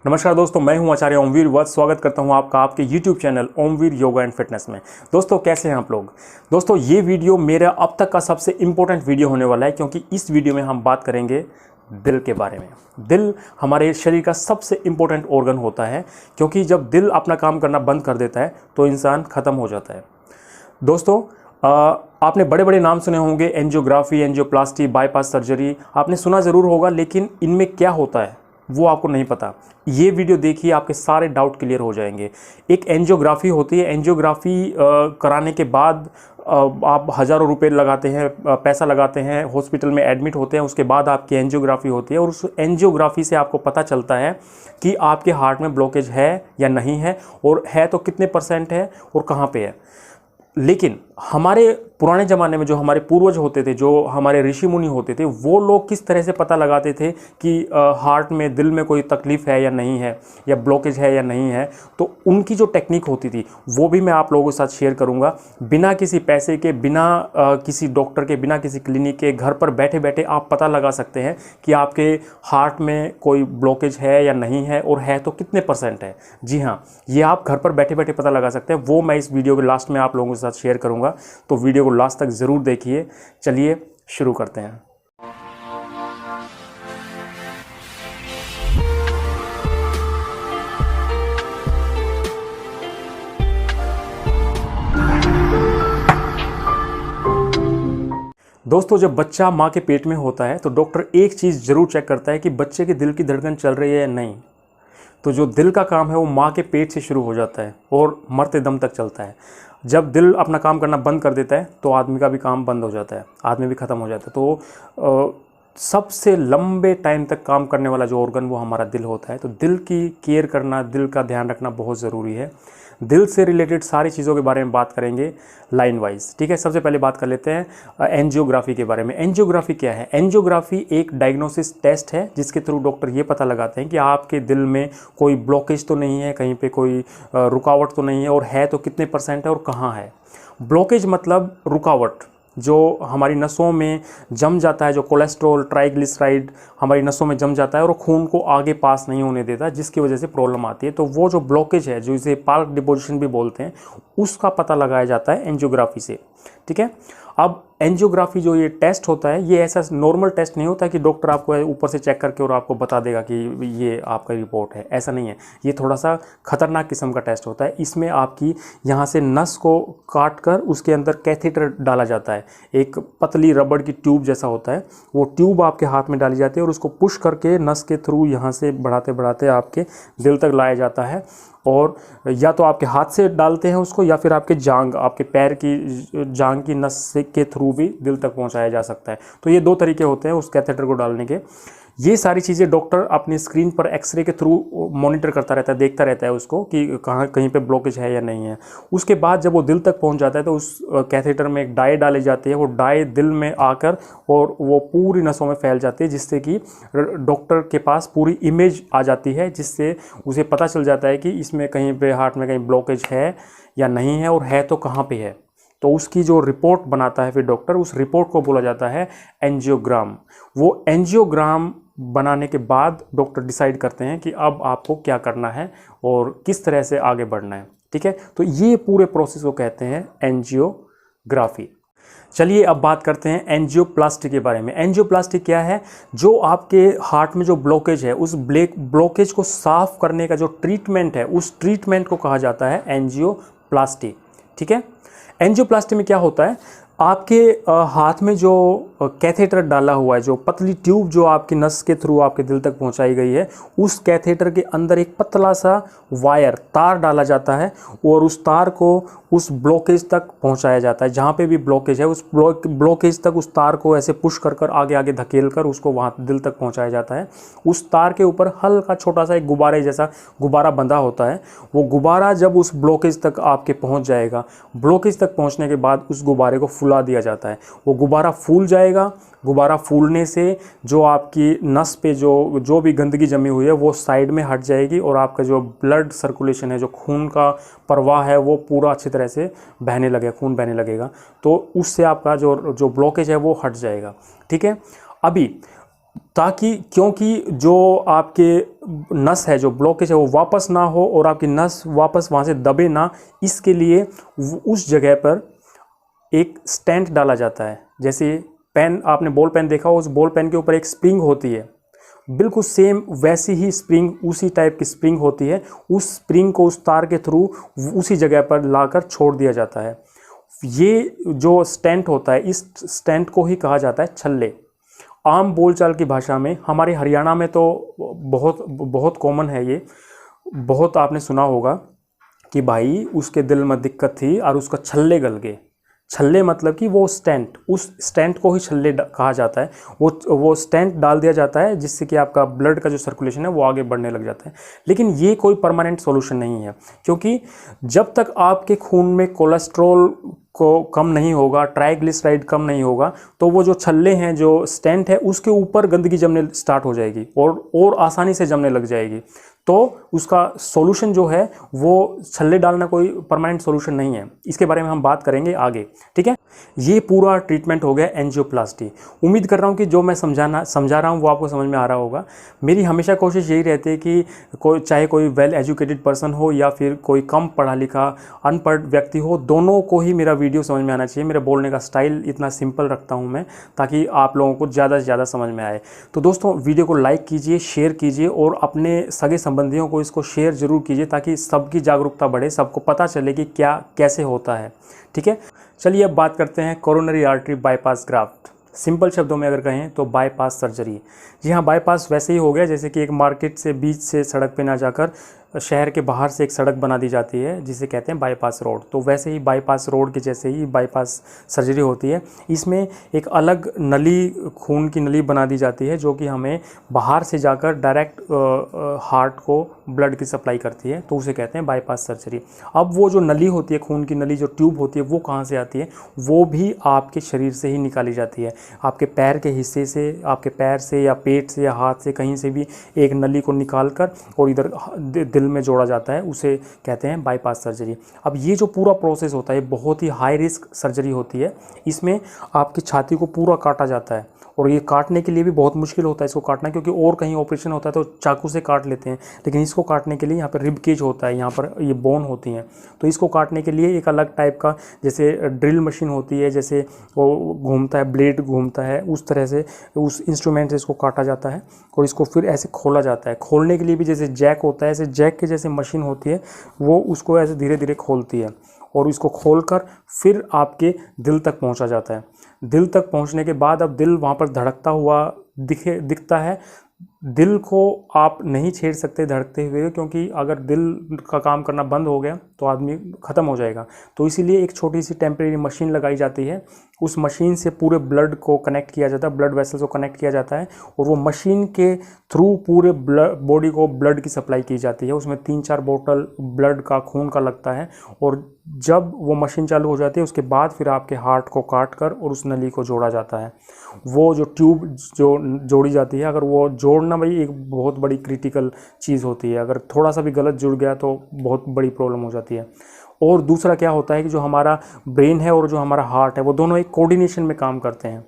नमस्कार दोस्तों, मैं हूं आचार्य ओमवीर वत्स। स्वागत करता हूं आपका आपके YouTube channel Omveer yoga and fitness में। दोस्तों कैसे हैं आप लोग। दोस्तों ये वीडियो मेरा अब तक का सबसे इम्पोर्टेंट वीडियो होने वाला है, क्योंकि इस वीडियो में हम बात करेंगे दिल के बारे में। दिल हमारे शरीर का सबसे इम्पोर्टेंट ऑर्गन होता है, क्योंकि जब दिल अपना काम करना बंद कर देता है तो इंसान ख़त्म हो जाता है। दोस्तों आपने बड़े बड़े नाम सुने होंगे, एंजियोग्राफी, एंजियोप्लास्टी, बाईपास सर्जरी, आपने सुना ज़रूर होगा, लेकिन इनमें क्या होता है वो आपको नहीं पता। ये वीडियो देखिए, आपके सारे डाउट क्लियर हो जाएंगे। एक एंजियोग्राफी होती है। एंजियोग्राफी कराने के बाद आप हज़ारों रुपए लगाते हैं, पैसा लगाते हैं, हॉस्पिटल में एडमिट होते हैं, उसके बाद आपकी एंजियोग्राफी होती है और उस एंजियोग्राफी से आपको पता चलता है कि आपके हार्ट में ब्लॉकेज है या नहीं है, और है तो कितने % है और कहाँ पे है। लेकिन हमारे पुराने ज़माने में जो हमारे पूर्वज होते थे, जो हमारे ऋषि मुनि होते थे, वो लोग किस तरह से पता लगाते थे कि हार्ट में, दिल में कोई तकलीफ़ है या नहीं है, या ब्लॉकेज है या नहीं है। तो उनकी जो टेक्निक होती थी वो भी मैं आप लोगों के साथ शेयर करूंगा। बिना किसी पैसे के, बिना किसी डॉक्टर के, बिना किसी क्लिनिक के, घर पर बैठे बैठे आप पता लगा सकते हैं कि आपके हार्ट में कोई ब्लॉकेज है या नहीं है, और है तो कितने % है। जी हाँ, ये आप घर पर बैठे बैठे पता लगा सकते हैं। वो मैं इस वीडियो के लास्ट में आप लोगों के साथ शेयर करूंगा, तो वीडियो को लास्ट तक ज़रूर देखिए। चलिए शुरू करते हैं। दोस्तों जब बच्चा माँ के पेट में होता है तो डॉक्टर एक चीज़ ज़रूर चेक करता है कि बच्चे के दिल की धड़कन चल रही है या नहीं। तो जो दिल का काम है वो माँ के पेट से शुरू हो जाता है और मरते दम तक चलता है। जब दिल अपना काम करना बंद कर देता है तो आदमी का भी काम बंद हो जाता है, आदमी भी ख़त्म हो जाता है। तो सबसे लंबे टाइम तक काम करने वाला जो ऑर्गन वो हमारा दिल होता है। तो दिल की केयर करना, दिल का ध्यान रखना बहुत ज़रूरी है। दिल से रिलेटेड सारी चीज़ों के बारे में बात करेंगे लाइन वाइज, ठीक है। सबसे पहले बात कर लेते हैं एंजियोग्राफी के बारे में। एंजियोग्राफी क्या है? एंजियोग्राफी एक डायग्नोसिस टेस्ट है जिसके थ्रू डॉक्टर ये पता लगाते हैं कि आपके दिल में कोई ब्लॉकेज तो नहीं है, कहीं पे कोई रुकावट तो नहीं है, और है तो कितने % है और कहाँ है। ब्लॉकेज मतलब रुकावट जो हमारी नसों में जम जाता है, जो कोलेस्ट्रॉल, ट्राइग्लिसराइड हमारी नसों में जम जाता है और खून को आगे पास नहीं होने देता, जिसकी वजह से प्रॉब्लम आती है। तो वो जो ब्लॉकेज है, जो इसे पार्क डिपोजिशन भी बोलते हैं, उसका पता लगाया जाता है एंजियोग्राफी से, ठीक है। अब एंजियोग्राफी जो ये टेस्ट होता है, ये ऐसा नॉर्मल टेस्ट नहीं होता कि डॉक्टर आपको ऊपर से चेक करके और आपको बता देगा कि ये आपका रिपोर्ट है, ऐसा नहीं है। ये थोड़ा सा खतरनाक किस्म का टेस्ट होता है। इसमें आपकी यहाँ से नस को काट कर उसके अंदर कैथेटर डाला जाता है। एक पतली रबड़ की ट्यूब जैसा होता है, वो ट्यूब आपके हाथ में डाली जाती है और उसको पुश करके नस के थ्रू यहाँ से बढ़ाते बढ़ाते आपके दिल तक लाया जाता है। और या तो आपके हाथ से डालते हैं उसको, या फिर आपके जांग, आपके पैर की जांग की नस के थ्रू भी दिल तक पहुंचाया जा सकता है। तो ये 2 तरीके होते हैं उस कैथेटर को डालने के। ये सारी चीज़ें डॉक्टर अपनी स्क्रीन पर एक्सरे के थ्रू मॉनिटर करता रहता है, देखता रहता है उसको कि कहाँ कहीं पे ब्लॉकेज है या नहीं है। उसके बाद जब वो दिल तक पहुंच जाता है तो उस कैथेटर में एक डाई डाली जाती है। वो डाई दिल में आकर और वो पूरी नसों में फैल जाती है, जिससे कि डॉक्टर के पास पूरी इमेज आ जाती है, जिससे उसे पता चल जाता है कि इसमें कहीं पे हार्ट में कहीं ब्लॉकेज है या नहीं है, और है तो कहाँ पे है। तो उसकी जो रिपोर्ट बनाता है फिर डॉक्टर, उस रिपोर्ट को बोला जाता है एंजियोग्राम। वो एंजियोग्राम बनाने के बाद डॉक्टर डिसाइड करते हैं कि अब आपको क्या करना है और किस तरह से आगे बढ़ना है, ठीक है। तो ये पूरे प्रोसेस को कहते हैं एंजियोग्राफी। चलिए अब बात करते हैं एंजियोप्लास्टी के बारे में। एंजियोप्लास्टी क्या है? जो आपके हार्ट में जो ब्लॉकेज है, उस ब्लॉकेज को साफ करने का जो ट्रीटमेंट है, उस ट्रीटमेंट को कहा जाता है एंजियोप्लास्टी, ठीक है। एंजियोप्लास्टी में क्या होता है? आपके हाथ में जो कैथेटर डाला हुआ है, जो पतली ट्यूब जो आपकी नस के थ्रू आपके दिल तक पहुंचाई गई है, उस कैथेटर के अंदर एक पतला सा वायर, तार डाला जाता है और उस तार को उस ब्लॉकेज तक पहुंचाया जाता है। जहाँ पे भी ब्लॉकेज है, उस ब्लॉकेज तक उस तार को ऐसे पुश कर कर आगे आगे धकेल कर उसको वहाँ दिल तक पहुँचाया जाता है। उस तार के ऊपर हल्का छोटा सा एक गुब्बारे जैसा गुब्बारा बंधा होता है। वो गुब्बारा जब उस ब्लॉकेज तक आपके पहुँच जाएगा, ब्लॉकेज तक पहुँचने के बाद उस गुब्बारे को फुला दिया जाता है। वो गुब्बारा फूल जाएगा। गुब्बारा फूलने से जो आपकी नस पे जो भी गंदगी जमी हुई है वो साइड में हट जाएगी, और आपका जो ब्लड सर्कुलेशन है, जो खून का प्रवाह है, वो पूरा अच्छी तरह से बहने लगेगा, खून बहने लगेगा। तो उससे आपका जो ब्लॉकेज है वो हट जाएगा, ठीक है। अभी ताकि क्योंकि जो आपके नस है, जो ब्लॉकेज है, वो वापस ना हो और आपकी नस वापस वहाँ से दबे ना, इसके लिए उस जगह पर एक स्टेंट डाला जाता है। जैसे पेन, आपने बॉल पेन देखा हो, उस बॉल पेन के ऊपर एक स्प्रिंग होती है, बिल्कुल सेम वैसी ही स्प्रिंग, उसी टाइप की स्प्रिंग होती है। उस स्प्रिंग को उस तार के थ्रू उसी जगह पर लाकर छोड़ दिया जाता है। ये जो स्टेंट होता है, इस स्टेंट को ही कहा जाता है छल्ले। आम बोलचाल की भाषा में, हमारे हरियाणा में तो बहुत बहुत कॉमन है ये, बहुत आपने सुना होगा कि भाई उसके दिल में दिक्कत थी और उसका छल्ले गल गए। छल्ले मतलब कि वो स्टेंट, उस स्टेंट को ही छल्ले कहा जाता है। वो स्टेंट डाल दिया जाता है जिससे कि आपका ब्लड का जो सर्कुलेशन है वो आगे बढ़ने लग जाता है। लेकिन ये कोई परमानेंट सॉल्यूशन नहीं है, क्योंकि जब तक आपके खून में कोलेस्ट्रॉल को कम नहीं होगा, ट्राइग्लिसराइड कम नहीं होगा, तो वो जो छल्ले हैं, जो स्टेंट है, उसके ऊपर गंदगी जमने स्टार्ट हो जाएगी और आसानी से जमने लग जाएगी। तो उसका सॉल्यूशन जो है वो छल्ले डालना कोई परमानेंट सॉल्यूशन नहीं है। इसके बारे में हम बात करेंगे आगे, ठीक है। ये पूरा ट्रीटमेंट हो गया एंजियोप्लास्टी। उम्मीद कर रहा हूँ कि जो मैं समझा रहा हूँ वो आपको समझ में आ रहा होगा। मेरी हमेशा कोशिश यही रहती है कि चाहे कोई वेल एजुकेटेड पर्सन हो या फिर कोई कम पढ़ा लिखा अनपढ़ व्यक्ति हो, दोनों को ही मेरा वीडियो समझ में आना चाहिए। मेरे बोलने का स्टाइल इतना सिंपल रखता हूँ मैं, ताकि आप लोगों को ज़्यादा से ज़्यादा समझ में आए। तो दोस्तों, वीडियो को लाइक कीजिए, शेयर कीजिए और अपने सगे संबंधियों को इसको शेयर जरूर कीजिए, ताकि सबकी जागरूकता बढ़े, सबको पता चले कि क्या कैसे होता है, ठीक है। चलिए अब बात करते हैं coronary artery bypass graft. Simple शब्दों में अगर कहें तो बाईपास सर्जरी। जी हाँ, बाईपास वैसे ही हो गया जैसे कि एक मार्केट से बीच से सड़क पे ना जाकर शहर के बाहर से एक सड़क बना दी जाती है जिसे कहते हैं बाईपास रोड। तो वैसे ही बाईपास रोड के जैसे ही बाईपास सर्जरी होती है। इसमें एक अलग नली, खून की नली बना दी जाती है जो कि हमें बाहर से जाकर डायरेक्ट हार्ट को ब्लड की सप्लाई करती है, तो उसे कहते हैं बाईपास सर्जरी। अब वो जो नली होती है, खून की नली, जो ट्यूब होती है, वो कहाँ से आती है? वो भी आपके शरीर से ही निकाली जाती है। आपके पैर के हिस्से से, आपके पैर से या पेट से या हाथ से, कहीं से भी एक नली को निकाल कर और इधर दिल में जोड़ा जाता है, उसे कहते हैं बाईपास सर्जरी। अब ये जो पूरा प्रोसेस होता है बहुत ही हाई रिस्क सर्जरी होती है। इसमें आपकी छाती को पूरा काटा जाता है और ये काटने के लिए भी बहुत मुश्किल होता है इसको काटना, क्योंकि और कहीं ऑपरेशन होता है तो चाकू से काट लेते हैं, लेकिन इसको काटने के लिए यहाँ पर रिब केज होता है, यहाँ पर ये बोन होती हैं, तो इसको काटने के लिए एक अलग टाइप का, जैसे ड्रिल मशीन होती है, जैसे वो घूमता है, ब्लेड घूमता है, उस तरह से उस इंस्ट्रूमेंट से इसको काटा जाता है और इसको फिर ऐसे खोला जाता है। खोलने के लिए भी जैसे जैक होता है, ऐसे जैक के जैसे मशीन होती है, वो उसको ऐसे धीरे धीरे खोलती है और इसको खोलकर फिर आपके दिल तक पहुंचा जाता है। दिल तक पहुंचने के बाद अब दिल वहाँ पर धड़कता हुआ दिखता है। दिल को आप नहीं छेड़ सकते धड़कते हुए, क्योंकि अगर दिल का काम करना बंद हो गया तो आदमी ख़त्म हो जाएगा। तो इसीलिए एक छोटी सी टेम्परेरी मशीन लगाई जाती है। उस मशीन से पूरे ब्लड को कनेक्ट किया जाता है, ब्लड वेसल्स को कनेक्ट किया जाता है और वो मशीन के थ्रू पूरे बॉडी को ब्लड की सप्लाई की जाती है। उसमें 3-4 बोतल ब्लड का, खून का लगता है और जब वो मशीन चालू हो जाती है उसके बाद फिर आपके हार्ट को काट कर और उस नली को जोड़ा जाता है। वो जो ट्यूब जो जोड़ी जाती है, अगर वो जोड़ना भाई एक बहुत बड़ी क्रिटिकल चीज़ होती है, अगर थोड़ा सा भी गलत जुड़ गया तो बहुत बड़ी प्रॉब्लम हो जाती है। और दूसरा क्या होता है कि जो हमारा ब्रेन है और जो हमारा हार्ट है, वो दोनों एक कोऑर्डिनेशन में काम करते हैं।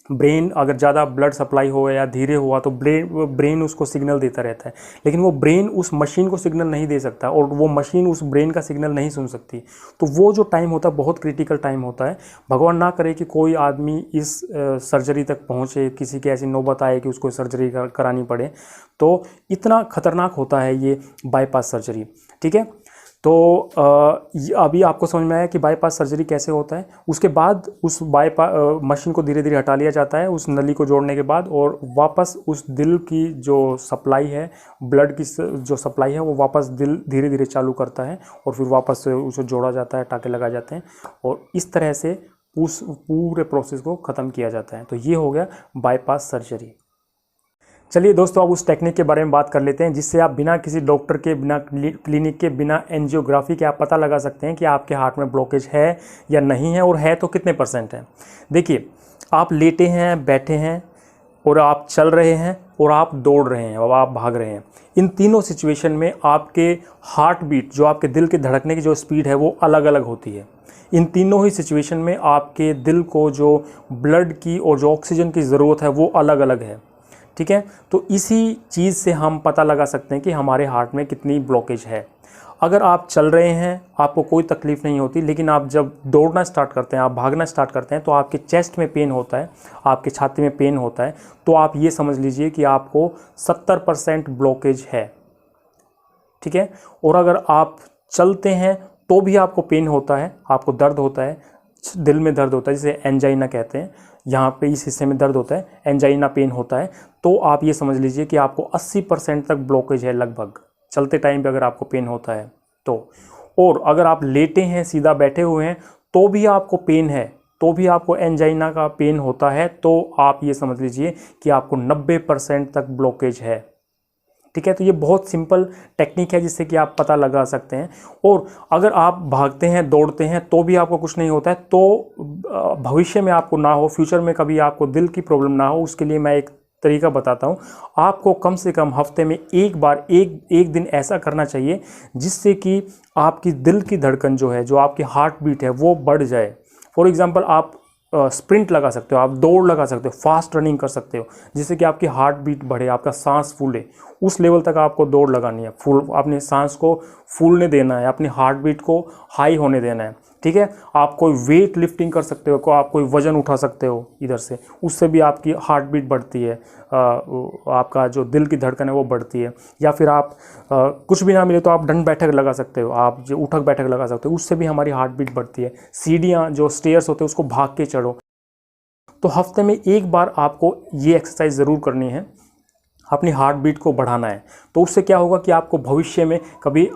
ब्रेन अगर ज़्यादा ब्लड सप्लाई हो या धीरे हुआ तो ब्रेन उसको सिग्नल देता रहता है, लेकिन वो ब्रेन उस मशीन को सिग्नल नहीं दे सकता और वो मशीन उस ब्रेन का सिग्नल नहीं सुन सकती। तो वो जो टाइम होता है बहुत क्रिटिकल टाइम होता है। भगवान ना करे कि कोई आदमी इस सर्जरी तक पहुँचे, किसी की ऐसी नौबत आए कि उसको सर्जरी करानी पड़े, तो इतना खतरनाक होता है ये बाईपास सर्जरी, ठीक है। तो अभी आपको समझ में आया कि बाईपास सर्जरी कैसे होता है। उसके बाद उस मशीन को धीरे धीरे हटा लिया जाता है उस नली को जोड़ने के बाद, और वापस उस दिल की जो सप्लाई है, ब्लड की जो सप्लाई है, वो वापस दिल धीरे धीरे चालू करता है और फिर वापस से उसे जोड़ा जाता है, टाँके लगाए जाते हैं और इस तरह से उस पूरे प्रोसेस को ख़त्म किया जाता है। तो ये हो गया बाईपास सर्जरी। चलिए दोस्तों, अब उस टेक्निक के बारे में बात कर लेते हैं जिससे आप बिना किसी डॉक्टर के, बिना क्लिनिक के, बिना एंजियोग्राफी के आप पता लगा सकते हैं कि आपके हार्ट में ब्लॉकेज है या नहीं है, और है तो कितने % है। देखिए, आप लेटे हैं, बैठे हैं और आप चल रहे हैं और आप दौड़ रहे हैं और आप भाग रहे हैं, इन तीनों सिचुएशन में आपके हार्ट बीट, जो आपके दिल के धड़कने की जो स्पीड है, वो अलग अलग होती है। इन तीनों ही सिचुएशन में आपके दिल को जो ब्लड की और जो ऑक्सीजन की ज़रूरत है वो अलग अलग है, ठीक है। तो इसी चीज़ से हम पता लगा सकते हैं कि हमारे हार्ट में कितनी ब्लॉकेज है। अगर आप चल रहे हैं, आपको कोई तकलीफ़ नहीं होती, लेकिन आप जब दौड़ना स्टार्ट करते हैं, आप भागना स्टार्ट करते हैं, तो आपके चेस्ट में पेन होता है, आपके छाती में पेन होता है, तो आप ये समझ लीजिए कि आपको 70% ब्लॉकेज है। ठीक है। और अगर आप चलते हैं तो भी आपको पेन होता है, आपको दर्द होता है, दिल में दर्द होता है, जिसे एंजाइना कहते हैं, यहाँ पे इस हिस्से में दर्द होता है, एंजाइना पेन होता है, तो आप ये समझ लीजिए कि आपको 80% तक ब्लॉकेज है लगभग, चलते टाइम पे अगर आपको पेन होता है तो। और अगर आप लेटे हैं, सीधा बैठे हुए हैं, तो भी आपको पेन है, तो भी आपको एंजाइना का पेन होता है, तो आप ये समझ लीजिए कि आपको 90% तक ब्लॉकेज है। ठीक है। तो ये बहुत सिंपल टेक्निक है जिससे कि आप पता लगा सकते हैं। और अगर आप भागते हैं, दौड़ते हैं, तो भी आपको कुछ नहीं होता है, तो भविष्य में आपको ना हो, फ्यूचर में कभी आपको दिल की प्रॉब्लम ना हो, उसके लिए मैं एक तरीका बताता हूँ। आपको कम से कम हफ्ते में एक बार एक दिन ऐसा करना चाहिए जिससे कि आपकी दिल की धड़कन जो है, जो आपकी हार्ट बीट है, वो बढ़ जाए। फॉर एग्ज़ाम्पल आप स्प्रिंट लगा सकते हो, आप दौड़ लगा सकते हो, फास्ट रनिंग कर सकते हो, जिससे कि आपकी हार्ट बीट बढ़े, आपका सांस फूले। उस लेवल तक आपको दौड़ लगानी है, अपने सांस को फूलने देना है, अपनी हार्ट बीट को हाई होने देना है। ठीक है। आप कोई वेट लिफ्टिंग कर सकते हो, आप कोई वजन उठा सकते हो इधर से, उससे भी आपकी हार्ट बीट बढ़ती है, आपका जो दिल की धड़कन है वो बढ़ती है। या फिर आप कुछ भी ना मिले तो आप दंड बैठक लगा सकते हो, आप जो उठक बैठक लगा सकते हो, उससे भी हमारी हार्ट बीट बढ़ती है। सीढ़ियाँ जो स्टेयर्स होते हैं उसको भाग के चढ़ो। तो हफ्ते में एक बार आपको ये एक्सरसाइज ज़रूर करनी है, अपनी हार्ट बीट को बढ़ाना है। तो उससे क्या होगा कि आपको भविष्य में कभी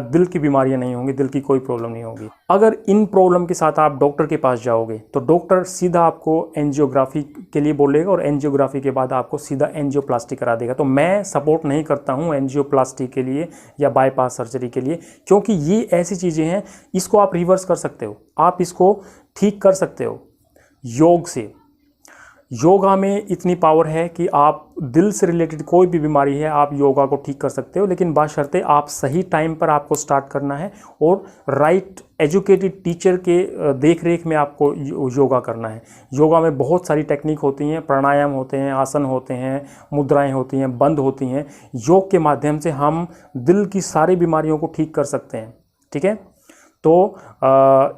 दिल की बीमारियां नहीं होंगी, दिल की कोई प्रॉब्लम नहीं होगी। अगर इन प्रॉब्लम के साथ आप डॉक्टर के पास जाओगे तो डॉक्टर सीधा आपको एंजियोग्राफी के लिए बोलेगा, और एंजियोग्राफी के बाद आपको सीधा एंजियोप्लास्टी करा देगा। तो मैं सपोर्ट नहीं करता हूँ एंजियोप्लास्टी के लिए या बाईपास सर्जरी के लिए, क्योंकि ये ऐसी चीज़ें हैं, इसको आप रिवर्स कर सकते हो, आप इसको ठीक कर सकते हो योग से। योगा में इतनी पावर है कि आप दिल से रिलेटेड कोई भी बीमारी है, आप योगा को ठीक कर सकते हो, लेकिन बशर्ते आप सही टाइम पर आपको स्टार्ट करना है और राइट एजुकेटेड टीचर के देख रेख में आपको योगा करना है। योगा में बहुत सारी टेक्निक होती हैं, प्राणायाम होते हैं, आसन होते हैं, मुद्राएं होती हैं, बंद होती हैं। योग के माध्यम से हम दिल की सारी बीमारियों को ठीक कर सकते हैं। ठीक है। तो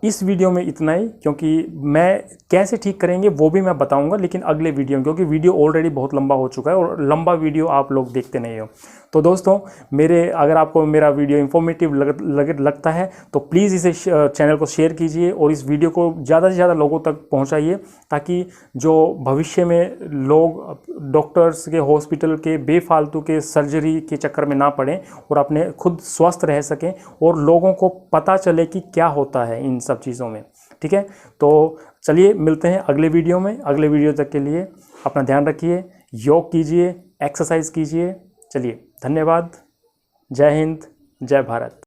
इस वीडियो में इतना ही, क्योंकि मैं कैसे ठीक करेंगे वो भी मैं बताऊंगा, लेकिन अगले वीडियो में, क्योंकि वीडियो ऑलरेडी बहुत लंबा हो चुका है और लंबा वीडियो आप लोग देखते नहीं हो। तो दोस्तों, अगर आपको मेरा वीडियो इन्फॉर्मेटिव लगता है तो प्लीज़ इसे चैनल को शेयर कीजिए और इस वीडियो को ज़्यादा से ज़्यादा लोगों तक पहुंचाइए, ताकि जो भविष्य में लोग डॉक्टर्स के, हॉस्पिटल के बेफालतू के सर्जरी के चक्कर में ना पड़ें और अपने खुद स्वस्थ रह सकें और लोगों को पता चले कि क्या होता है इन सब चीज़ों में। ठीक है। तो चलिए मिलते हैं अगले वीडियो में। अगले वीडियो तक के लिए अपना ध्यान रखिए, योग कीजिए, एक्सरसाइज कीजिए। चलिए, धन्यवाद। जय हिंद, जय भारत।